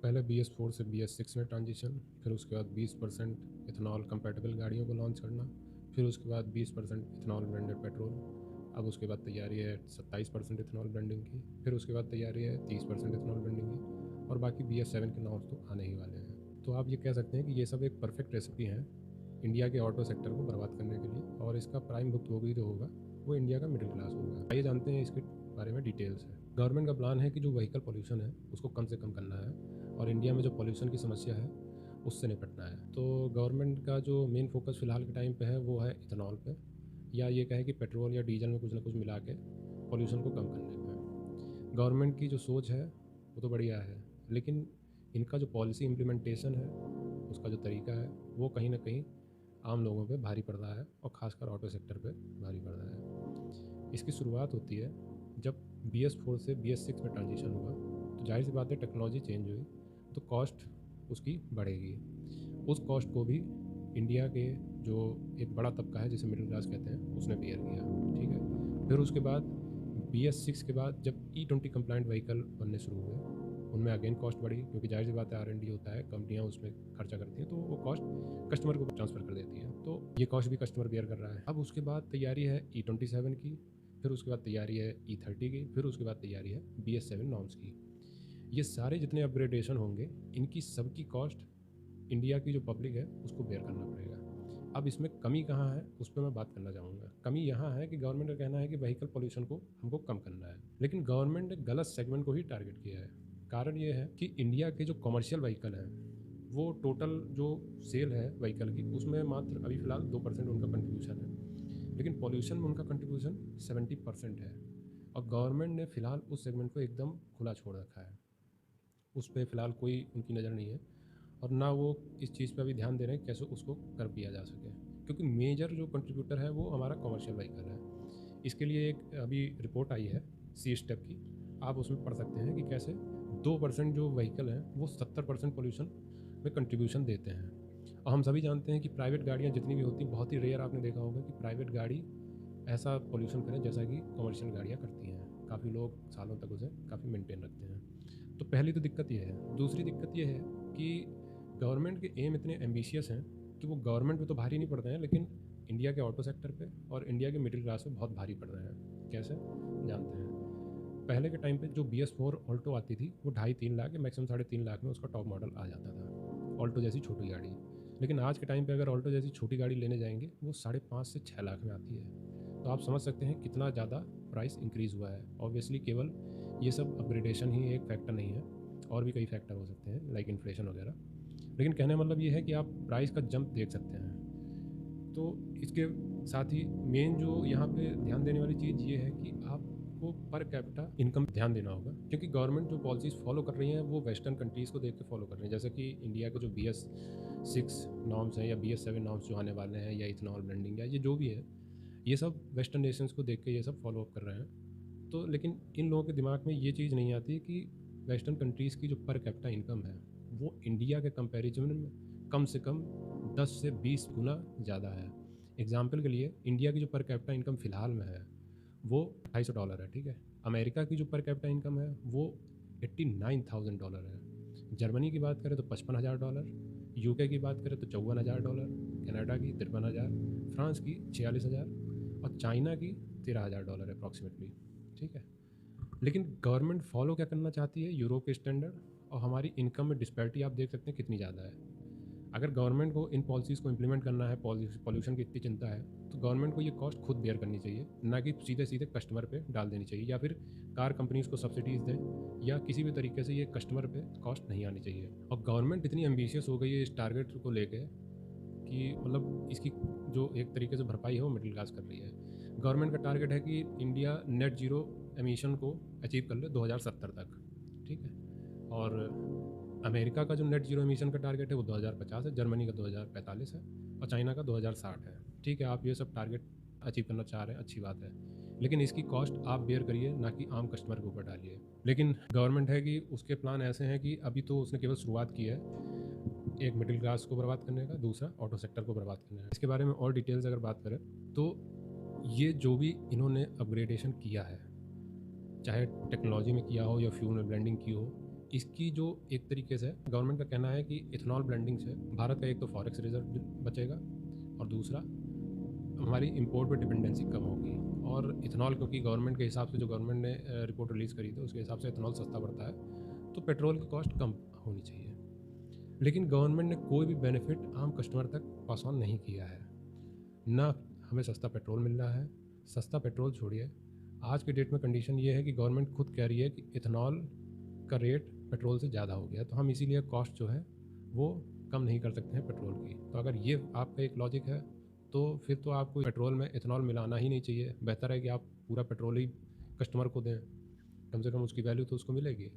पहले BS4 से BS6 में ट्रांजिशन, फिर उसके बाद 20% इथेनॉल कंपैटिबल गाड़ियों को लॉन्च करना, फिर उसके बाद 20% इथेनॉल ब्लेंडेड पेट्रोल। अब उसके बाद तैयारी है 27% इथेनॉल ब्लेंडिंग की, फिर उसके बाद तैयारी है 30% इथेनॉल ब्लेंडिंग की, और बाकी BS7 के नॉर्म्स तो आने ही वाले हैं। तो आप ये कह सकते हैं कि ये सब एक परफेक्ट रेसिपी है इंडिया के ऑटो सेक्टर को बर्बाद करने के लिए, और इसका प्राइम भुक्तभोगी जो होगा वो इंडिया का मिडिल क्लास होगा। आइए जानते हैं इसके बारे में डिटेल से। गवर्नमेंट का प्लान है कि जो व्हीकल पोल्यूशन है उसको कम से कम करना है, और इंडिया में जो पोल्यूशन की समस्या है उससे निपटना है। तो गवर्नमेंट का जो मेन फोकस फ़िलहाल के टाइम पे है वो है इथेनॉल पे, या ये कहे कि पेट्रोल या डीजल में कुछ ना कुछ मिला के पोल्यूशन को कम करने पे। गवर्नमेंट की जो सोच है वो तो बढ़िया है, लेकिन इनका जो पॉलिसी इम्प्लीमेंटेशन है उसका जो तरीका है वो कहीं ना कहीं आम लोगों पे भारी पड़ रहा है, और ख़ासकर ऑटो सेक्टर पे भारी पड़ रहा है। इसकी शुरुआत होती है जब BS4 से BS6 में ट्रांजिशन हुआ, तो जाहिर सी बात है टेक्नोलॉजी चेंज हुई तो कॉस्ट उसकी बढ़ेगी। उस कॉस्ट को भी इंडिया के जो एक बड़ा तबका है जिसे मिडिल क्लास कहते हैं उसने बेयर किया, ठीक है। फिर उसके बाद BS6 के बाद जब E20 कंप्लाइंट व्हीकल बनने शुरू हुए, उनमें अगेन कॉस्ट बढ़ी, क्योंकि जाहिर सी बात है R&D होता है, कंपनियां उसमें खर्चा करती हैं, तो वो कॉस्ट कस्टमर को ट्रांसफ़र कर देती है, तो ये कॉस्ट भी कस्टमर बेयर कर रहा है। अब उसके बाद तैयारी है E27 की, फिर उसके बाद तैयारी है E30 की, फिर उसके बाद तैयारी है BS7 नॉर्म्स की। ये सारे जितने अपग्रेडेशन होंगे इनकी सबकी कॉस्ट इंडिया की जो पब्लिक है उसको बेयर करना पड़ेगा। अब इसमें कमी कहाँ है उस पर मैं बात करना चाहूँगा। कमी यहाँ है कि गवर्नमेंट का कहना है कि व्हीकल पोल्यूशन को हमको कम करना है, लेकिन गवर्नमेंट ने गलत सेगमेंट को ही टारगेट किया है। कारण ये है कि इंडिया के जो कमर्शियल व्हीकल हैं वो टोटल जो सेल है व्हीकल की उसमें मात्र अभी फ़िलहाल 2% उनका कंट्रीब्यूशन है, लेकिन पॉल्यूशन में उनका कंट्रीब्यूशन 70% है, और गवर्नमेंट ने फ़िलहाल उस सेगमेंट को एकदम खुला छोड़ रखा है। उस पर फ़िलहाल कोई उनकी नज़र नहीं है, और ना वो इस चीज़ पे अभी ध्यान दे रहे हैं कैसे उसको कर दिया जा सके, क्योंकि मेजर जो कंट्रीब्यूटर है वो हमारा कमर्शियल व्हीकल है। इसके लिए एक अभी रिपोर्ट आई है C-STEP की, आप उसमें पढ़ सकते हैं कि कैसे 2% जो व्हीकल हैं वो 70% पोल्यूशन में कंट्रीब्यूशन देते हैं। और हम सभी जानते हैं कि प्राइवेट गाड़ियाँ जितनी भी होती हैं, बहुत ही रेयर आपने देखा होगा कि प्राइवेट गाड़ी ऐसा पोल्यूशन करें जैसा कि कमर्शियल गाड़ियाँ करती हैं। काफ़ी लोग सालों तक उसे काफ़ी मेंटेन रखते हैं। तो पहली तो दिक्कत ये है। दूसरी दिक्कत ये है कि गवर्नमेंट के एम इतने एम्बिशियस हैं कि वो गवर्नमेंट पे तो भारी नहीं पड़ रहे हैं, लेकिन इंडिया के ऑटो सेक्टर पे और इंडिया के मिडिल क्लास पे बहुत भारी पड़ रहे हैं। कैसे जानते हैं? पहले के टाइम पे जो BS4 ऑल्टो आती थी वो 2.5-3 लाख या मैक्सिमम 3.5 लाख में उसका टॉप मॉडल आ जाता था, ऑल्टो जैसी छोटी गाड़ी। लेकिन आज के टाइम पे अगर ऑल्टो जैसी छोटी गाड़ी लेने जाएंगे वो 5.5 से 6 लाख में आती है। तो आप समझ सकते हैं कितना ज़्यादा प्राइस इंक्रीज़ हुआ है। ऑब्वियसली केवल ये सब अपग्रेडेशन ही एक फैक्टर नहीं है, और भी कई फैक्टर हो सकते हैं लाइक इन्फ्लेशन वगैरह, लेकिन कहने का मतलब ये है कि आप प्राइस का जंप देख सकते हैं। तो इसके साथ ही मेन जो यहाँ पे ध्यान देने वाली चीज़ ये है कि आपको पर कैपिटा इनकम ध्यान देना होगा, क्योंकि गवर्नमेंट जो पॉलिसीज़ फॉलो कर रही हैं वो वेस्टर्न कंट्रीज़ को देख के फॉलो कर रही हैं। जैसे कि इंडिया के जो BS6 नॉर्म्स हैं या BS7 नॉर्म्स जो आने वाले हैं, या इथेनॉल ब्लेंडिंग, या ये जो भी है, ये सब वेस्टर्न नेशंस को देख के ये सब फॉलो अप कर रहे हैं। तो लेकिन इन लोगों के दिमाग में ये चीज़ नहीं आती कि वेस्टर्न कंट्रीज़ की जो पर कैपिटा इनकम है वो इंडिया के कंपैरिजन में कम से कम 10 से 20 गुना ज़्यादा है। एग्जाम्पल के लिए इंडिया की जो पर कैपिटा इनकम फ़िलहाल में है वो $250 है, ठीक है। अमेरिका की जो पर कैपिटा इनकम है वो $89,000 है। जर्मनी की बात करें तो $55,000, UK की बात करें तो $54,000, कनाडा की 53,000, फ्रांस की 46,000, और चाइना की $13,000 अप्रॉक्सीमेटली, ठीक है। लेकिन गवर्नमेंट फॉलो क्या करना चाहती है? यूरोप के स्टैंडर्ड, और हमारी इनकम में डिस्पैरिटी आप देख सकते हैं कितनी ज़्यादा है। अगर गवर्नमेंट को इन पॉलिसीज़ को इम्प्लीमेंट करना है, पॉल्यूशन की इतनी चिंता है, तो गवर्नमेंट को ये कॉस्ट खुद बेयर करनी चाहिए, ना कि सीधे सीधे कस्टमर पे डाल देनी चाहिए, या फिर कार कंपनीज़ को सब्सिडीज़ दें, या किसी भी तरीके से ये कस्टमर पे कॉस्ट नहीं आनी चाहिए। और गवर्नमेंट इतनी एम्बिशियस हो गई है इस टारगेट को लेके कि मतलब इसकी जो एक तरीके से भरपाई है वो मिडिल क्लास कर रही है। गवर्नमेंट का टारगेट है कि इंडिया नेट जीरो एमिशन को अचीव कर ले 2070 तक, ठीक है। और अमेरिका का जो नेट जीरो एमिशन का टारगेट है वो 2050 है, जर्मनी का 2045 है, और चाइना का 2060 है, ठीक है। आप ये सब टारगेट अचीव करना चाह रहे हैं, अच्छी बात है, लेकिन इसकी कॉस्ट आप बेयर करिए, ना कि आम कस्टमर के ऊपर डालिए। लेकिन गवर्नमेंट है कि उसके प्लान ऐसे हैं कि अभी तो उसने केवल शुरुआत की है, एक मिडिल क्लास को बर्बाद करने का, दूसरा ऑटो सेक्टर को बर्बाद करने का। इसके बारे में और डिटेल्स अगर बात करें तो ये जो भी इन्होंने अपग्रेडेशन किया है, चाहे टेक्नोलॉजी में किया हो या फ्यूल में ब्लेंडिंग की हो, इसकी जो एक तरीके से गवर्नमेंट का कहना है कि इथेनॉल ब्लेंडिंग से भारत का एक तो फॉरेक्स रिजर्व बचेगा और दूसरा हमारी इंपोर्ट पे डिपेंडेंसी कम होगी। और इथेनॉल क्योंकि गवर्नमेंट के हिसाब से जो गवर्नमेंट ने रिपोर्ट रिलीज़ करी थी उसके हिसाब से इथेनॉल सस्ता पड़ता है, तो पेट्रोल की कॉस्ट कम होनी चाहिए। लेकिन गवर्नमेंट ने कोई भी बेनिफिट आम कस्टमर तक पास ऑन नहीं किया है। ना हमें सस्ता पेट्रोल मिल रहा है, सस्ता पेट्रोल छोड़िए, आज के डेट में कंडीशन ये है कि गवर्नमेंट खुद कह रही है कि इथेनॉल का रेट पेट्रोल से ज़्यादा हो गया, तो हम इसीलिए कॉस्ट जो है वो कम नहीं कर सकते हैं पेट्रोल की। तो अगर ये आपका एक लॉजिक है तो फिर तो आपको पेट्रोल में इथेनॉल मिलाना ही नहीं चाहिए। बेहतर है कि आप पूरा पेट्रोल ही कस्टमर को दें, कम से कम उसकी वैल्यू तो उसको मिलेगी।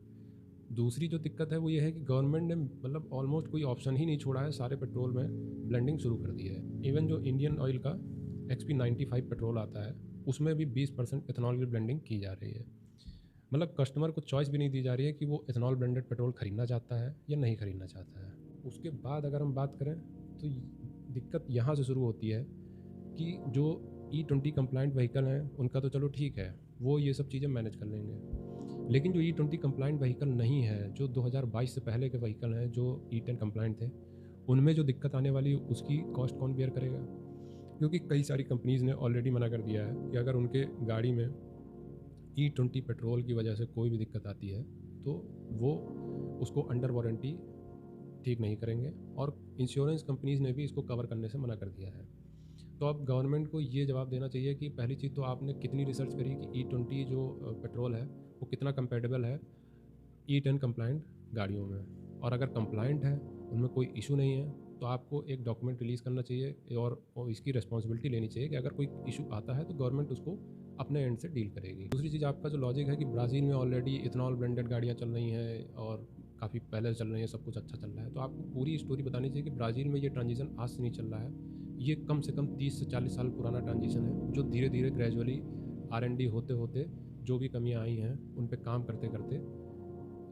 दूसरी जो दिक्कत है वो ये है कि गवर्नमेंट ने मतलब ऑलमोस्ट कोई ऑप्शन ही नहीं छोड़ा है, सारे पेट्रोल में ब्लेंडिंग शुरू कर दी है। इवन जो इंडियन ऑयल का XP95 पेट्रोल आता है उसमें भी 20% इथेनॉल की ब्लेंडिंग की जा रही है। मतलब कस्टमर को चॉइस भी नहीं दी जा रही है कि वो इथेनॉल ब्लेंडेड पेट्रोल खरीदना चाहता है या नहीं खरीदना चाहता है। उसके बाद अगर हम बात करें तो दिक्कत यहाँ से शुरू होती है कि जो E20 कंप्लाइंट व्हीकल हैं उनका तो चलो ठीक है, वो ये सब चीज़ें मैनेज कर लेंगे। लेकिन जो E20 कंप्लाइंट व्हीकल नहीं है, जो 2022 से पहले के व्हीकल हैं जो E10 कंप्लाइंट थे, उनमें जो दिक्कत आने वाली उसकी कॉस्ट कौन बेयर करेगा? क्योंकि कई सारी कंपनीज़ ने ऑलरेडी मना कर दिया है कि अगर उनके गाड़ी में E20 पेट्रोल की वजह से कोई भी दिक्कत आती है तो वो उसको अंडर वारंटी ठीक नहीं करेंगे, और इंश्योरेंस कंपनीज़ ने भी इसको कवर करने से मना कर दिया है। तो अब गवर्नमेंट को ये जवाब देना चाहिए कि पहली चीज़ तो आपने कितनी रिसर्च करी कि E20 जो पेट्रोल है वो कितना कंपेटेबल है E10 कंप्लाइंट गाड़ियों में, और अगर कंप्लाइंट है उनमें कोई इशू नहीं है तो आपको एक डॉक्यूमेंट रिलीज़ करना चाहिए और इसकी रिस्पॉन्सिबिलिटी लेनी चाहिए कि अगर कोई इशू आता है तो गवर्नमेंट उसको अपने एंड से डील करेगी। दूसरी चीज़ आपका जो लॉजिक है कि ब्राज़ील में ऑलरेडी इथेनॉल ब्लेंडेड गाड़ियाँ चल रही हैं और काफ़ी पहले चल रही हैं, सब कुछ अच्छा चल रहा है, तो आपको पूरी स्टोरी बतानी चाहिए कि ब्राज़ील में ये ट्रांजिशन आज से नहीं चल रहा है, ये कम से कम 30 से 40 साल पुराना ट्रांजिशन है, जो धीरे धीरे ग्रेजुअली R&D होते होते जो भी कमियाँ आई हैं उन पर काम करते करते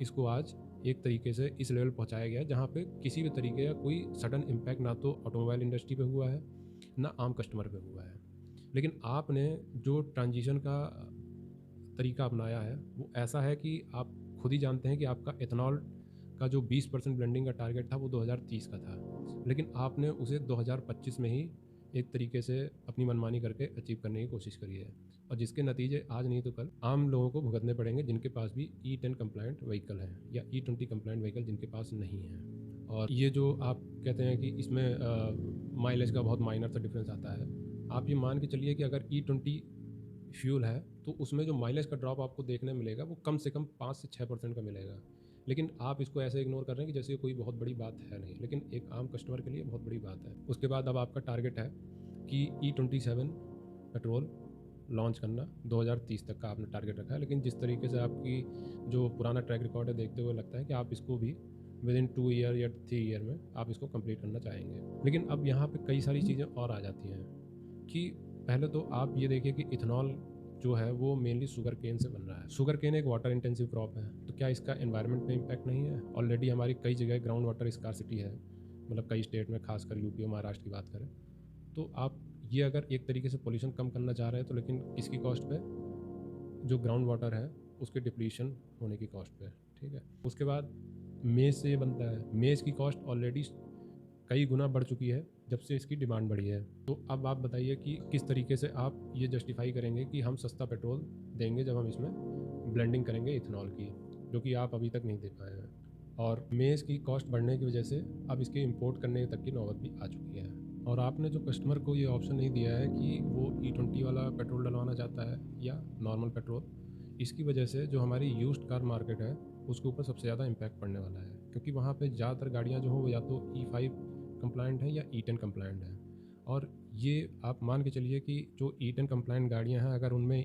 इसको आज एक तरीके से इस लेवल पहुंचाया गया जहाँ पे किसी भी तरीके का कोई सडन इम्पैक्ट ना तो ऑटोमोबाइल इंडस्ट्री पे हुआ है ना आम कस्टमर पे हुआ है। लेकिन आपने जो ट्रांजिशन का तरीका अपनाया है वो ऐसा है कि आप खुद ही जानते हैं कि आपका इथेनॉल का जो 20% ब्लेंडिंग का टारगेट था वो 2030 का था, लेकिन आपने उसे 2025 में ही एक तरीके से अपनी मनमानी करके अचीव करने की कोशिश करी है, और जिसके नतीजे आज नहीं तो कल आम लोगों को भुगतने पड़ेंगे जिनके पास भी E10 कंप्लाइंट व्हीकल है या E20 कंप्लाइंट व्हीकल जिनके पास नहीं है। और ये जो आप कहते हैं कि इसमें माइलेज का बहुत माइनर सा डिफरेंस आता है, आप ये मान के चलिए कि अगर E20 फ्यूल है तो उसमें जो माइलेज का ड्रॉप आपको देखने मिलेगा वो कम से कम 5 से 6% का मिलेगा। लेकिन आप इसको ऐसे इग्नोर कर रहे हैं कि जैसे कोई बहुत बड़ी बात है नहीं, लेकिन एक आम कस्टमर के लिए बहुत बड़ी बात है। उसके बाद अब आपका टारगेट है कि E27 पेट्रोल लॉन्च करना 2030 तक का आपने टारगेट रखा है, लेकिन जिस तरीके से आपकी जो पुराना ट्रैक रिकॉर्ड है देखते हुए लगता है कि आप इसको भी विद इन 2 ईयर या 3 ईयर में आप इसको कंप्लीट करना चाहेंगे। लेकिन अब यहाँ पे कई सारी चीज़ें और आ जाती हैं कि पहले तो आप ये देखिए कि इथेनॉल जो है वो मेनली शुगर केन से बन रहा है। शुगर केन एक वाटर इंटेंसिव क्रॉप है, तो क्या इसका एनवायरनमेंट पे इम्पैक्ट नहीं है? ऑलरेडी हमारी कई जगह ग्राउंड वाटर स्कार्सिटी है, मतलब कई स्टेट में, खासकर यूपी और महाराष्ट्र की बात करें तो आप ये अगर एक तरीके से पोल्यूशन कम करना चाह रहे हैं तो लेकिन किसकी कॉस्ट पे? जो ग्राउंड वाटर है उसके डिप्लीशन होने की कॉस्ट पे, ठीक है। उसके बाद मेज़ से ये बनता है, मेज़ की कॉस्ट ऑलरेडी कई गुना बढ़ चुकी है जब से इसकी डिमांड बढ़ी है। तो अब आप बताइए कि किस तरीके से आप ये जस्टिफाई करेंगे कि हम सस्ता पेट्रोल देंगे जब हम इसमें ब्लेंडिंग करेंगे इथेनॉल की, जो कि आप अभी तक नहीं दे पाए हैं। और मेज़ की कॉस्ट बढ़ने की वजह से अब इसके इंपोर्ट करने तक की नौबत भी आ चुकी है। और आपने जो कस्टमर को ये ऑप्शन नहीं दिया है कि वो E20 वाला पेट्रोल डलवाना चाहता है या नॉर्मल पेट्रोल, इसकी वजह से जो हमारी यूज्ड कार मार्केट है उसके ऊपर सबसे ज़्यादा इम्पैक्ट पड़ने वाला है, क्योंकि वहाँ पे ज़्यादातर गाड़ियाँ जो हो या तो E5 कंप्लाइंट है या E10 कंप्लाइंट है। और ये आप मान के चलिए कि जो E10 कंप्लाइंट गाड़ियाँ हैं अगर उनमें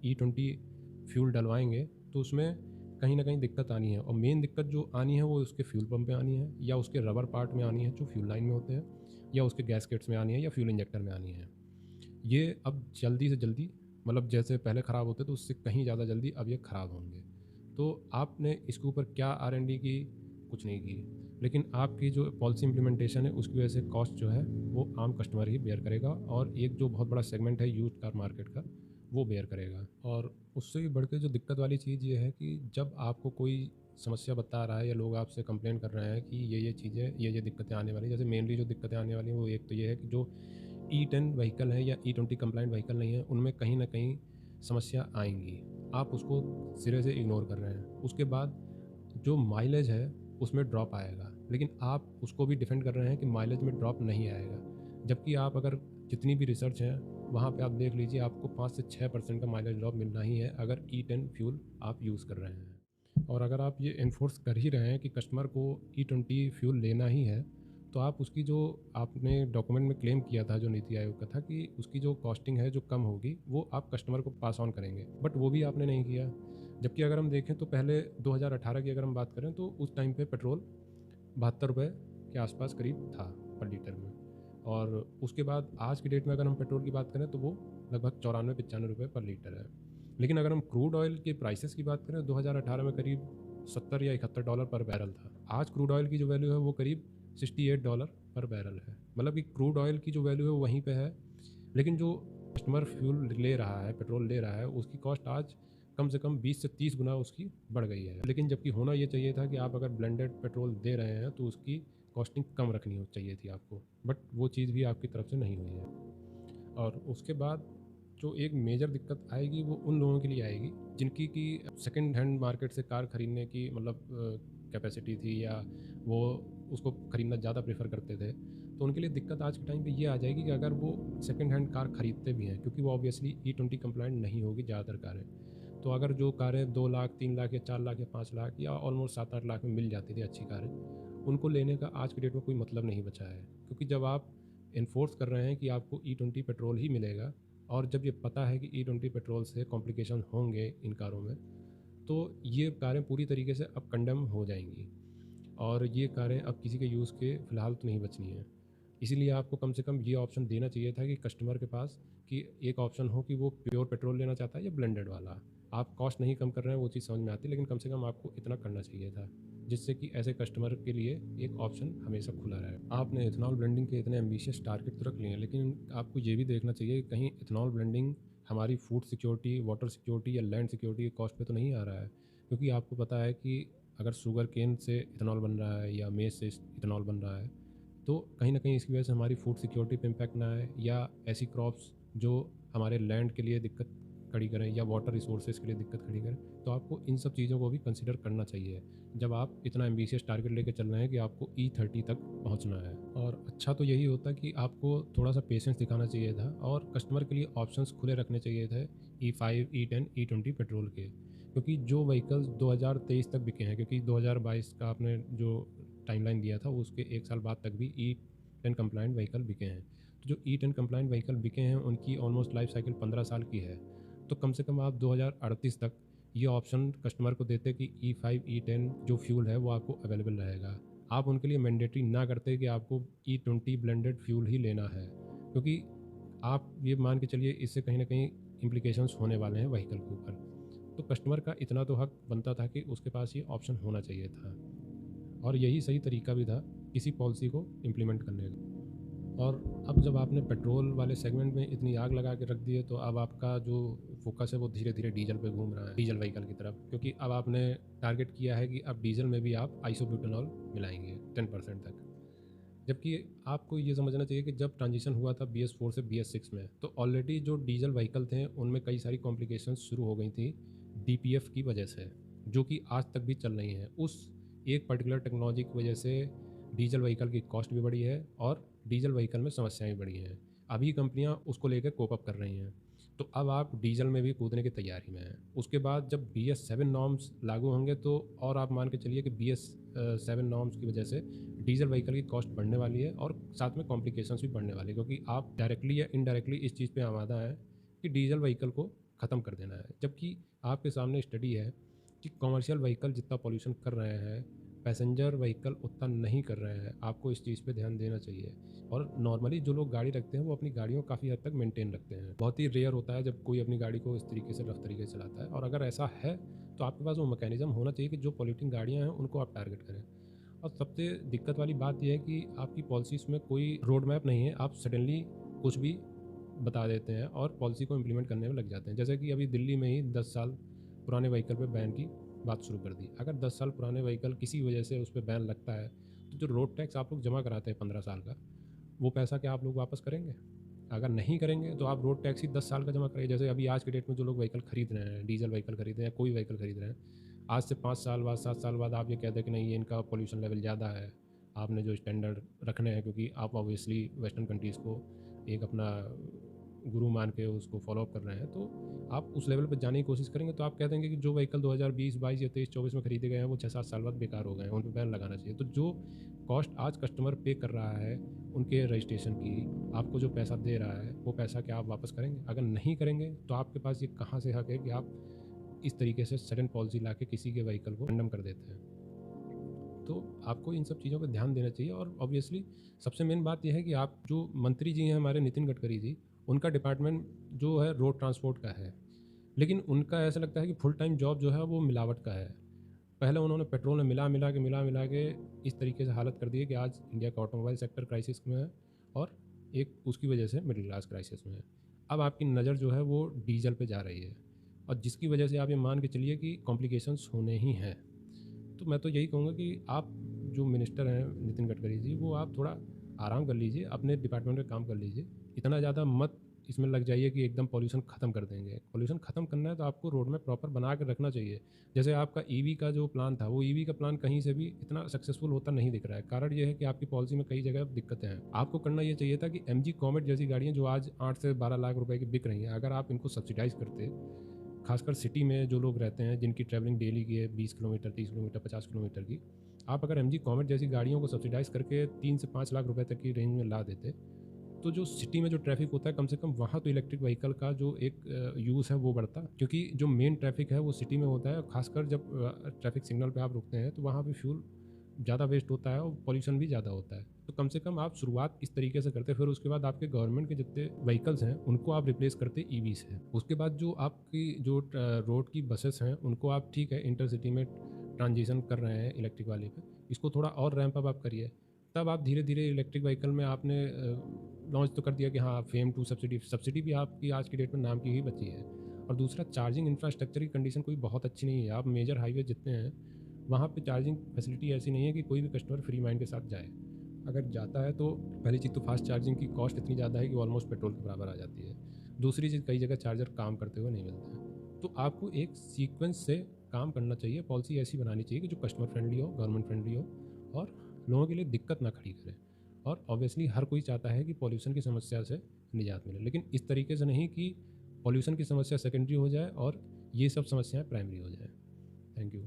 E20 फ्यूल डलवाएंगे तो उसमें कहीं ना कहीं दिक्कत आनी है, और मेन दिक्कत जो आनी है वो उसके फ्यूल पंप में आनी है या उसके रबर पार्ट में आनी है जो फ्यूल लाइन में होते हैं, या उसके गैसकेट्स में आनी है या फ्यूल इंजेक्टर में आनी है। ये अब जल्दी से जल्दी, मतलब जैसे पहले ख़राब होते तो उससे कहीं ज़्यादा जल्दी अब ये ख़राब होंगे। तो आपने इसके ऊपर क्या R&D की? कुछ नहीं की, लेकिन आपकी जो पॉलिसी इम्प्लीमेंटेशन है उसकी वजह से कॉस्ट जो है वो आम कस्टमर ही बेयर करेगा, और एक जो बहुत बड़ा सेगमेंट है यूज्ड कार मार्केट का वो बेयर करेगा। और उससे भी बढ़ के जो दिक्कत वाली चीज़ ये है कि जब आपको कोई समस्या बता रहा है या लोग आपसे कंप्लेन कर रहे हैं कि ये चीज़ें, ये दिक्कतें आने वाली हैं। जैसे मेनली जो दिक्कतें आने वाली हैं वो एक तो ये है कि जो E10 व्हीकल है या E20 कंप्लाइंट व्हीकल नहीं है, उनमें कहीं न कहीं समस्या आएँगी। आप उसको सिरे से इग्नोर कर रहे हैं। उसके बाद जो माइलेज है उसमें ड्रॉप आएगा, लेकिन आप उसको भी डिफेंड कर रहे हैं कि माइलेज में ड्रॉप नहीं आएगा। जबकि आप अगर जितनी भी रिसर्च है वहाँ पे आप देख लीजिए, आपको 5 से 6% का माइलेज ड्रॉप मिलना ही है अगर E10 फ्यूल आप यूज़ कर रहे हैं। और अगर आप ये एनफोर्स कर ही रहे हैं कि कस्टमर को E20 फ्यूल लेना ही है, तो आप उसकी जो आपने डॉक्यूमेंट में क्लेम किया था, जो नीति आयोग का था कि उसकी जो कॉस्टिंग है जो कम होगी वो आप कस्टमर को पास ऑन करेंगे, बट वो भी आपने नहीं किया। जबकि अगर हम देखें तो पहले 2018 की अगर हम बात करें तो उस टाइम पे पेट्रोल 72 रुपये के आसपास करीब था पर लीटर में, और उसके बाद आज की डेट में अगर हम पेट्रोल की बात करें तो वो लगभग 94-95 रुपये पर लीटर है। लेकिन अगर हम क्रूड ऑयल के प्राइसेस की बात करें, 2018 में करीब 70 या $71 पर बैरल था। आज क्रूड ऑयल की जो वैल्यू है वो करीब $68 पर बैरल है। मतलब कि क्रूड ऑयल की जो वैल्यू है वो वहीं पे है, लेकिन जो कस्टमर फ्यूल ले रहा है, पेट्रोल ले रहा है, उसकी कॉस्ट आज कम से कम 20 से 30 गुना उसकी बढ़ गई है। लेकिन जबकि होना ये चाहिए था कि आप अगर ब्लेंडेड पेट्रोल दे रहे हैं तो उसकी कॉस्टिंग कम रखनी हो चाहिए थी आपको, बट वो चीज़ भी आपकी तरफ से नहीं हुई है। और उसके बाद जो एक मेजर दिक्कत आएगी वो उन लोगों के लिए आएगी जिनकी कि सेकंड हैंड मार्केट से कार ख़रीदने की मतलब कैपेसिटी थी, या वो उसको ख़रीदना ज़्यादा प्रेफर करते थे। तो उनके लिए दिक्कत आज के टाइम पे ये आ जाएगी कि अगर वो सेकंड हैंड कार ख़रीदते भी हैं, क्योंकि वो ऑब्वियसली E20 कंप्लाइंट नहीं होगी ज़्यादातर कारें। तो अगर जो कारें 2 लाख, 3 लाख या 4 लाख या 5 लाख या ऑलमोस्ट 7-8 लाख में मिल जाती थी अच्छी कारें, उनको लेने का आज की डेट में कोई मतलब नहीं बचा है। क्योंकि जब आप इन्फोर्स कर रहे हैं कि आपको E20 पेट्रोल ही मिलेगा, और जब ये पता है कि E20 पेट्रोल से कॉम्प्लिकेशन होंगे इन कारों में, तो ये कारें पूरी तरीके से अब कंडेम हो जाएंगी, और ये कारें अब किसी के यूज़ के फ़िलहाल तो नहीं बचनी है। इसीलिए आपको कम से कम ये ऑप्शन देना चाहिए था कि कस्टमर के पास कि एक ऑप्शन हो कि वो प्योर पेट्रोल लेना चाहता है या ब्लेंडेड वाला। आप कॉस्ट नहीं कम कर रहे हैं वो चीज़ समझ में आती है, लेकिन कम से कम आपको इतना करना चाहिए था, जिससे कि ऐसे कस्टमर के लिए एक ऑप्शन हमेशा खुला रहे। आपने इथेनॉल ब्लेंडिंग के इतने एम्बिशियस टारगेट तो रख लिए हैं, लेकिन आपको ये भी देखना चाहिए कि कहीं इथेनॉल ब्लेंडिंग हमारी फूड सिक्योरिटी, वाटर सिक्योरिटी या लैंड सिक्योरिटी के कॉस्ट पे तो नहीं आ रहा है। क्योंकि आपको पता है कि अगर शुगर केन से इथेनॉल बन रहा है या मेज से इथेनॉल बन रहा है, तो कहीं न कहीं इसकी वजह से हमारी फूड सिक्योरिटी पे इम्पैक्ट ना आए, या ऐसी क्रॉप्स जो हमारे लैंड के लिए दिक्कत खड़ी करें या वाटर रिसोर्सेज के लिए दिक्कत खड़ी करें। तो आपको इन सब चीज़ों को भी कंसिडर करना चाहिए जब आप इतना एम्बिशियस टारगेट लेके चल रहे हैं कि आपको E30 तक पहुंचना है। और अच्छा तो यही होता कि आपको थोड़ा सा पेशेंस दिखाना चाहिए था और कस्टमर के लिए ऑप्शंस खुले रखने चाहिए थे E5, E10, E20 पेट्रोल के। क्योंकि जो व्हीकल्स 2023 तक बिके हैं, क्योंकि 2022 का आपने जो टाइमलाइन दिया था उसके 1 साल बाद तक भी E10 कंप्लाइंट व्हीकल बिके हैं। तो जो E10 कंप्लाइंट व्हीकल बिके हैं उनकी ऑलमोस्ट लाइफ साइकिल 15 साल की है। तो कम से कम आप 2038 तक ये ऑप्शन कस्टमर को देते कि E5, E10 जो फ्यूल है वो आपको अवेलेबल रहेगा। आप उनके लिए मैंडेटरी ना करते कि आपको E20 ब्लेंडेड फ्यूल ही लेना है, क्योंकि आप ये मान के चलिए इससे कहीं न कहीं इम्प्लीकेशंस होने वाले हैं व्हीकल के ऊपर। तो कस्टमर का इतना तो हक बनता था कि उसके पास ये ऑप्शन होना चाहिए था, और यही सही तरीका भी था किसी पॉलिसी को इम्प्लीमेंट करने का। और अब जब आपने पेट्रोल वाले सेगमेंट में इतनी आग लगा के रख दी है, तो अब आपका जो फोकस है वो धीरे धीरे डीजल पे घूम रहा है, डीजल व्हीकल की तरफ। क्योंकि अब आपने टारगेट किया है कि अब डीजल में भी आप आइसोब्यूटेनॉल मिलाएंगे 10% तक। जबकि आपको ये समझना चाहिए कि जब ट्रांजिशन हुआ था BS4 से BS6 में, तो ऑलरेडी जो डीजल व्हीकल थे उनमें कई सारी कॉम्प्लिकेशंस शुरू हो गई थी DPF की वजह से, जो कि आज तक भी चल रही हैं। उस एक पर्टिकुलर टेक्नोलॉजी की वजह से डीजल व्हीकल की कॉस्ट भी बढ़ी है और डीजल व्हीकल में समस्याएं भी बढ़ी हैं। अभी कंपनियां उसको लेकर कोप अप कर रही हैं, तो अब आप डीजल में भी कूदने की तैयारी में हैं। उसके बाद जब BS7 नॉर्म्स लागू होंगे, तो और आप मान के चलिए कि BS7 नॉर्म्स की वजह से डीजल व्हीकल की कॉस्ट बढ़ने वाली है और साथ में कॉम्प्लिकेशंस भी बढ़ने वाली है, क्योंकि आप डायरेक्टली या इनडायरेक्टली इस चीज़ पे आमादा है कि डीजल व्हीकल को ख़त्म कर देना है। जबकि आपके सामने स्टडी है कि कॉमर्शियल व्हीकल जितना पॉल्यूशन कर रहे हैं, पैसेंजर व्हीकल उतना नहीं कर रहे हैं। आपको इस चीज़ पे ध्यान देना चाहिए। और नॉर्मली जो लोग गाड़ी रखते हैं वो अपनी गाड़ियों को काफ़ी हद तक मेंटेन रखते हैं। बहुत ही रेयर होता है जब कोई अपनी गाड़ी को इस तरीके से रफ तरीके से चलाता है, और अगर ऐसा है तो आपके पास वो मैकेनिज्म होना चाहिए कि जो पॉल्यूटिंग गाड़ियाँ हैं उनको आप टारगेट करें। और सबसे दिक्कत वाली बात यह है कि आपकी पॉलिसीज़ में कोई रोड मैप नहीं है। आप सडनली कुछ भी बता देते हैं और पॉलिसी को इम्प्लीमेंट करने में लग जाते हैं। जैसे कि अभी दिल्ली में ही 10 साल पुराने व्हीकल पे बैन की बात शुरू कर दी। अगर 10 साल पुराने व्हीकल किसी वजह से उस पे बैन लगता है, तो जो रोड टैक्स आप लोग जमा कराते हैं 15 साल का, वो पैसा क्या आप लोग वापस करेंगे? अगर नहीं करेंगे तो आप रोड टैक्स ही 10 साल का जमा करिए। जैसे अभी आज के डेट में जो लोग व्हीकल खरीद रहे हैं, डीजल व्हीकल खरीद रहे हैं, कोई व्हीकल खरीद रहे हैं, आज से 5 साल बाद, 7 साल बाद आप ये कह दें कि नहीं, ये इनका पॉल्यूशन लेवल ज़्यादा है, आपने जो स्टैंडर्ड रखने हैं, क्योंकि आप ऑब्वियसली वेस्टर्न कंट्रीज़ को एक अपना गुरु मान के उसको फॉलो अप कर रहे हैं, तो आप उस लेवल पर जाने की कोशिश करेंगे, तो आप कह देंगे कि जो व्हीकल 2020, 22 या 23, 24 में खरीदे गए हैं, वो 6-7 साल बाद बेकार हो गए हैं, उन पर बैन लगाना चाहिए। तो जो कॉस्ट आज कस्टमर पे कर रहा है उनके रजिस्ट्रेशन की, आपको जो पैसा दे रहा है, वो पैसा क्या आप वापस करेंगे? अगर नहीं करेंगे तो आपके पास ये कहाँ से हक है कि आप इस तरीके से सडन पॉलिसी ला के किसी के व्हीकल को कंडम कर देते हैं? तो आपको इन सब चीज़ों पर ध्यान देना चाहिए। और ऑब्वियसली सबसे मेन बात यह है कि आप जो मंत्री जी हैं हमारे नितिन गडकरी जी, उनका डिपार्टमेंट जो है रोड ट्रांसपोर्ट का है, लेकिन उनका ऐसा लगता है कि फुल टाइम जॉब जो है वो मिलावट का है। पहले उन्होंने पेट्रोल में मिला के इस तरीके से हालत कर दी है कि आज इंडिया का ऑटोमोबाइल सेक्टर क्राइसिस में है, और एक उसकी वजह से मिडिल क्लास क्राइसिस में है। अब आपकी नज़र जो है वो डीजल पे जा रही है, और जिसकी वजह से आप ये मान के चलिए कि कॉम्प्लिकेशंस होने ही हैं। तो मैं तो यही कहूँगा कि आप जो मिनिस्टर हैं नितिन गडकरी जी, वो आप थोड़ा आराम कर लीजिए, अपने डिपार्टमेंट में काम कर लीजिए, इतना ज़्यादा मत इसमें लग जाइए कि एकदम पॉल्यूशन ख़त्म कर देंगे। पॉल्यूशन ख़त्म करना है तो आपको रोड में प्रॉपर बना के रखना चाहिए। जैसे आपका ईवी का जो प्लान था, वो ईवी का प्लान कहीं से भी इतना सक्सेसफुल होता नहीं दिख रहा है। कारण ये है कि आपकी पॉलिसी में कई जगह दिक्कतें हैं। आपको करना ये चाहिए था कि एमजी कॉमेट जैसी गाड़ियाँ जो आज 8 से 12 लाख रुपए की बिक रही हैं, अगर आप इनको सब्सिडाइज़ करते, खासकर सिटी में जो लोग रहते हैं जिनकी ट्रैवलिंग डेली की है 20 किलोमीटर, 30 किलोमीटर, 50 किलोमीटर की, आप अगर एमजी कॉमेट जैसी गाड़ियों को सब्सिडाइज़ करके 3 से 5 लाख रुपए तक की रेंज में ला देते, तो जो सिटी में जो ट्रैफिक होता है, कम से कम वहाँ तो इलेक्ट्रिक व्हीकल का जो एक यूज़ है वो बढ़ता, क्योंकि जो मेन ट्रैफिक है वो सिटी में होता है। खासकर जब ट्रैफिक सिग्नल पे आप रुकते हैं तो वहाँ पे फ्यूल ज़्यादा वेस्ट होता है और पॉल्यूशन भी ज़्यादा होता है। तो कम से कम आप शुरुआत इस तरीके से करते, फिर उसके बाद आपके गवर्नमेंट के जितने व्हीकल्स हैं उनको आप रिप्लेस करते ईवी से। उसके बाद जो आपकी जो रोड की बसेस हैं उनको आप, ठीक है, इंटरसिटी में ट्रांजिशन कर रहे हैं इलेक्ट्रिक वाले पे, इसको थोड़ा और रैंप अप आप करिए। तब आप धीरे धीरे इलेक्ट्रिक व्हीकल में आपने लॉन्च तो कर दिया कि हाँ, फेम टू सब्सिडी भी आपकी आज की डेट में नाम की ही बची है। और दूसरा, चार्जिंग इंफ्रास्ट्रक्चर की कंडीशन कोई बहुत अच्छी नहीं है। आप मेजर हाईवे जितने हैं वहाँ पे चार्जिंग फैसिलिटी ऐसी नहीं है कि कोई भी कस्टमर फ्री माइंड के साथ जाए। अगर जाता है तो पहली चीज़ तो फास्ट चार्जिंग की कॉस्ट इतनी ज़्यादा है कि ऑलमोस्ट पेट्रोल के बराबर आ जाती है। दूसरी चीज़, कई जगह चार्जर काम करते हुए नहीं मिलते हैं। तो आपको एक सीक्वेंस से काम करना चाहिए, पॉलिसी ऐसी बनानी चाहिए कि जो कस्टमर फ्रेंडली हो, गवर्नमेंट फ्रेंडली हो, और लोगों के लिए दिक्कत ना खड़ी करे। और ऑब्वियसली हर कोई चाहता है कि पॉल्यूशन की समस्या से निजात मिले, लेकिन इस तरीके से नहीं कि पॉल्यूशन की समस्या सेकेंडरी हो जाए और ये सब समस्याएं प्राइमरी हो जाए। Thank you.